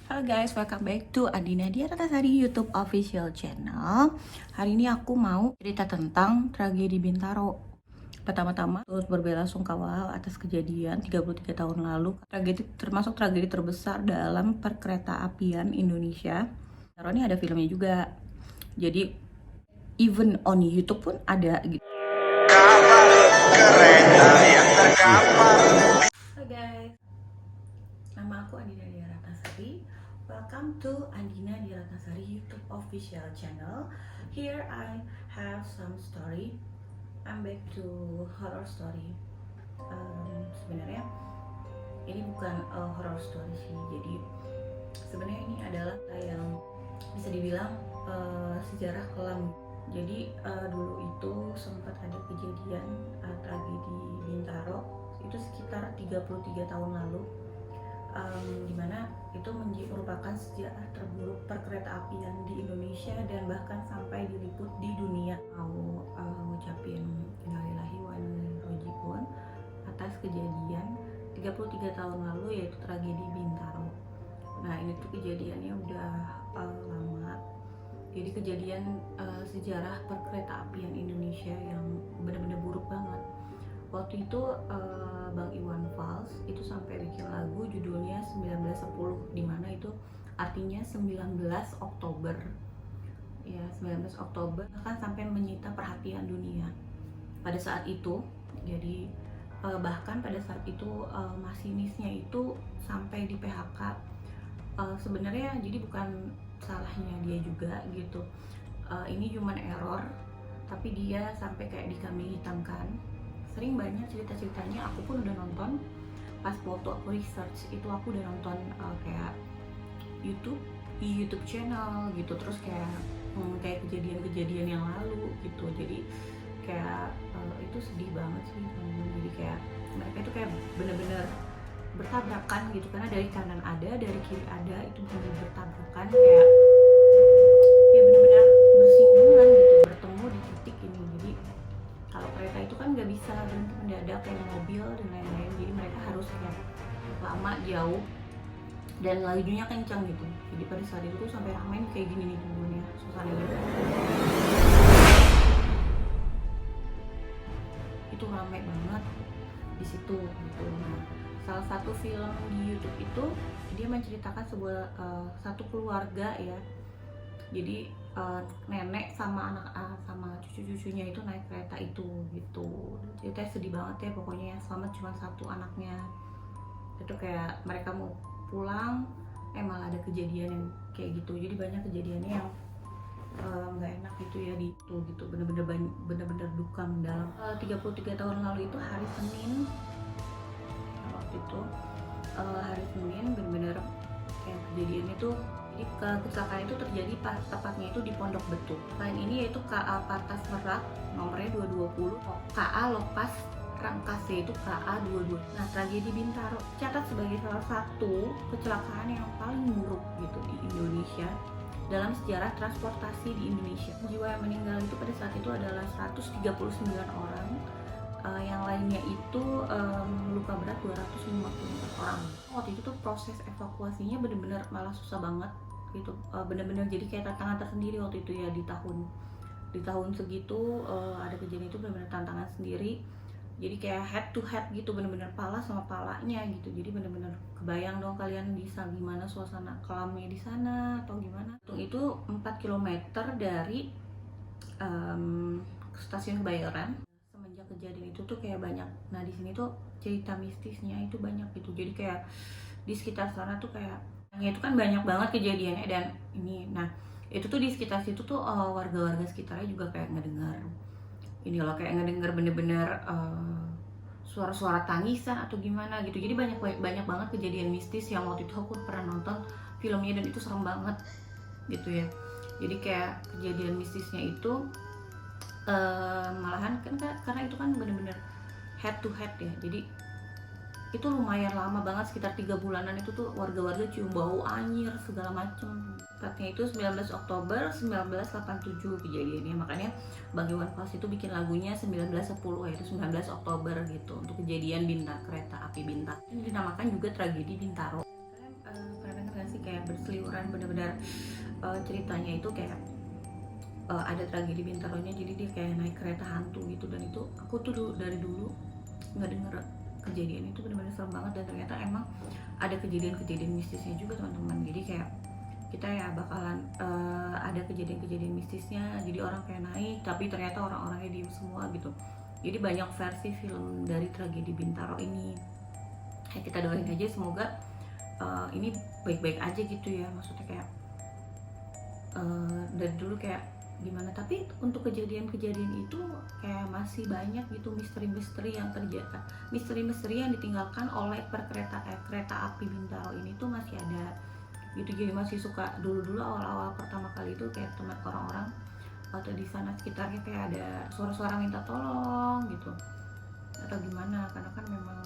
Halo guys, welcome back to Adina Dia Ratasari YouTube official channel. Hari ini aku mau cerita tentang tragedi Bintaro. Pertama-tama, turut berbelasungkawa atas kejadian 33 tahun lalu. Termasuk tragedi terbesar dalam perkeretaapian Indonesia. Bintaro ini ada filmnya juga. Jadi, even on YouTube pun ada gitu. Halo guys, nama aku Adina Dia Ratasari. Welcome to Andina Di Ratnasari YouTube official channel. Here I have some story. I'm back to horror story. Sebenarnya ini bukan horror story sih. Jadi sebenarnya ini adalah yang bisa dibilang sejarah kelam. Jadi dulu itu sempat ada kejadian tragedi Bintaro itu sekitar 33 tahun lalu. Dimana itu merupakan sejarah terburuk perkeretaapian di Indonesia dan bahkan sampai diliput di dunia. Mau ngucapin innalillahi wa inna ilaihi raji'un atas kejadian 33 tahun lalu, yaitu tragedi Bintaro. Nah, ini tuh kejadiannya udah lama. Jadi kejadian sejarah perkeretaapian Indonesia yang benar-benar buruk banget. Waktu itu Bang Iwan Fals itu sampai bikin lagu judulnya 1910, dimana itu artinya 19 Oktober ya, 19 Oktober, bahkan sampai menyita perhatian dunia pada saat itu. Jadi bahkan pada saat itu masinisnya itu sampai di PHK. Sebenarnya jadi bukan salahnya dia juga gitu, ini human error, tapi dia sampai kayak dikambing hitamkan. Sering banyak cerita-ceritanya, aku pun udah nonton. Pas waktu aku research itu aku udah nonton kayak YouTube channel gitu, terus kayak kejadian-kejadian yang lalu gitu. Jadi kayak itu sedih banget sih. Jadi kayak mereka itu kayak bener-bener bertabrakan gitu, karena dari kanan ada, dari kiri ada, itu bener-bener bertabrakan, kayak ya bener-bener bersinggungan gitu, bertemu di titik ini. Jadi kalau kereta itu kan nggak bisa berhenti mendadak kayak mobil dan lain-lain, jadi mereka harus kayak lama, jauh, dan lajunya kencang gitu. Jadi pada saat itu tuh sampai ramai kayak gini nih temennya, suasananya itu ramai banget di situ gitu. Nah, salah satu film di YouTube itu dia menceritakan sebuah satu keluarga ya. Jadi nenek sama anak sama cucu-cucunya itu naik kereta itu gitu. Ceritanya sedih banget ya, pokoknya yang selamat cuma satu anaknya. Itu kayak mereka mau pulang, malah ada kejadian yang kayak gitu. Jadi banyak kejadiannya yang nggak enak gitu ya di itu gitu. Bener-bener duka mendalam. 33 tahun lalu itu hari Senin. Waktu itu hari Senin bener-bener kayak kejadian itu. Jadi kecelakaan itu terjadi tepatnya itu di Pondok Betu. Selain ini yaitu KA Patas Merak nomornya 220, KA Lopas Rangkase itu KA 22. Nah, tragedi Bintaro catat sebagai salah satu kecelakaan yang paling buruk gitu di Indonesia dalam sejarah transportasi di Indonesia. Jiwa yang meninggal itu pada saat itu adalah 139 orang. Yang lainnya itu luka berat 254 orang. Waktu itu tuh proses evakuasinya bener-bener malah susah banget gitu, bener-bener jadi kayak tantangan tersendiri waktu itu ya. Di tahun segitu ada kejadian itu bener-bener tantangan sendiri. Jadi kayak head to head gitu, bener-bener pala sama palanya gitu. Jadi bener-bener kebayang dong kalian bisa gimana suasana kelamnya di sana atau gimana. Itu 4 km dari stasiun Kebayoran. Semenjak kejadian itu tuh kayak banyak, nah di sini tuh cerita mistisnya itu banyak gitu. Jadi kayak di sekitar sana tuh kayak itu kan banyak banget kejadiannya. Dan ini, nah itu tuh di sekitar situ tuh warga-warga sekitarnya juga kayak ngedengar ini loh, kayak ngedengar bener-bener suara-suara tangisan atau gimana gitu. Jadi banyak banget kejadian mistis yang waktu itu aku pernah nonton filmnya, dan itu serem banget gitu ya. Jadi kayak kejadian mistisnya itu malahan kan karena itu kan bener-bener head to head ya. Jadi itu lumayan lama banget, sekitar 3 bulanan itu tuh warga-warga cium bau anyir segala macem. Tepatnya itu 19 Oktober 1987 kejadiannya. Makanya Bang Iwan Fals itu bikin lagunya 1910, yaitu 19 Oktober gitu, untuk kejadian kereta api Bintaro. Ini dinamakan juga tragedi Bintaro. Kalian pernah dengar gak sih kayak berseliweran, benar-benar ceritanya itu kayak ada tragedi Bintaronya, jadi dia kayak naik kereta hantu gitu. Dan itu aku tuh dari dulu nggak denger kejadian itu, benar-benar serem banget. Dan ternyata emang ada kejadian-kejadian mistisnya juga teman-teman. Jadi kayak kita ya bakalan ada kejadian-kejadian mistisnya, jadi orang kayak naik tapi ternyata orang-orangnya diem semua gitu. Jadi banyak versi film dari tragedi Bintaro ini. Kayak kita doain aja semoga ini baik-baik aja gitu ya, maksudnya kayak dari dulu kayak gimana. Tapi untuk kejadian-kejadian itu kayak masih banyak gitu misteri-misteri yang terjadi, misteri-misteri yang ditinggalkan oleh kereta api Bintaro ini tuh masih ada gitu. Jadi masih suka, dulu-dulu awal-awal pertama kali itu kayak teman orang-orang atau di sana sekitarnya kayak ada suara-suara minta tolong gitu atau gimana, karena kan memang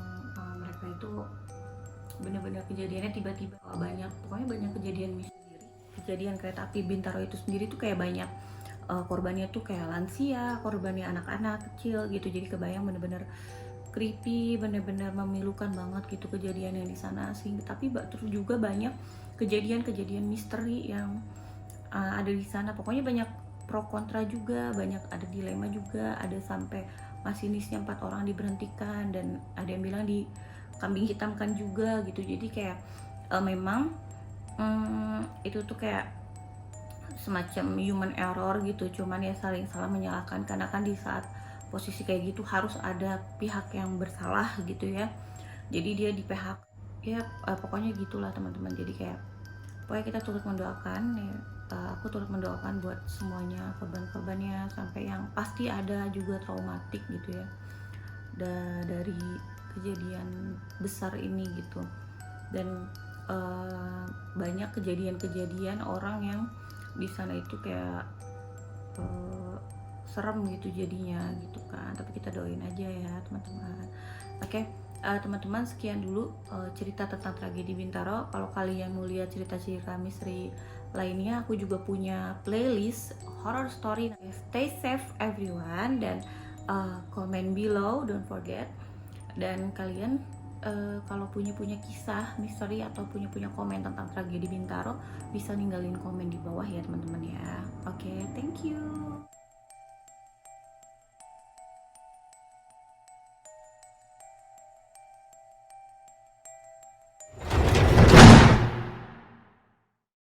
mereka itu benar-benar kejadiannya tiba-tiba banyak, pokoknya banyak kejadian misteri. Kejadian kereta api Bintaro itu sendiri tuh kayak banyak korbannya tuh kayak lansia, korbannya anak-anak kecil gitu. Jadi kebayang bener-bener creepy, bener-bener memilukan banget gitu kejadian yang di sana sih. Tapi terus juga banyak kejadian-kejadian misteri yang ada di sana. Pokoknya banyak pro kontra juga, banyak ada dilema juga, ada sampai masinisnya 4 orang diberhentikan, dan ada yang bilang di kambing hitamkan juga gitu. Jadi kayak memang itu tuh kayak semacam human error gitu, cuman ya saling salah menyalahkan, karena kan di saat posisi kayak gitu harus ada pihak yang bersalah gitu ya. Jadi dia di PHK ya, pokoknya gitulah teman-teman. Jadi kayak pokoknya kita turut mendoakan ya, aku turut mendoakan buat semuanya, korban-korbannya, sampai yang pasti ada juga traumatik gitu ya dari kejadian besar ini gitu. Dan banyak kejadian-kejadian orang yang di sana itu kayak serem gitu jadinya gitu kan. Tapi kita doain aja ya teman-teman. Oke, teman-teman, sekian dulu cerita tentang tragedi Bintaro. Kalau kalian mau lihat cerita-cerita misteri lainnya, aku juga punya playlist horror story. Stay safe everyone, dan comment below, don't forget. Dan kalian kalau punya kisah misteri atau punya komen tentang tragedi Bintaro, bisa ninggalin komen di bawah ya teman-teman ya. Oke, thank you.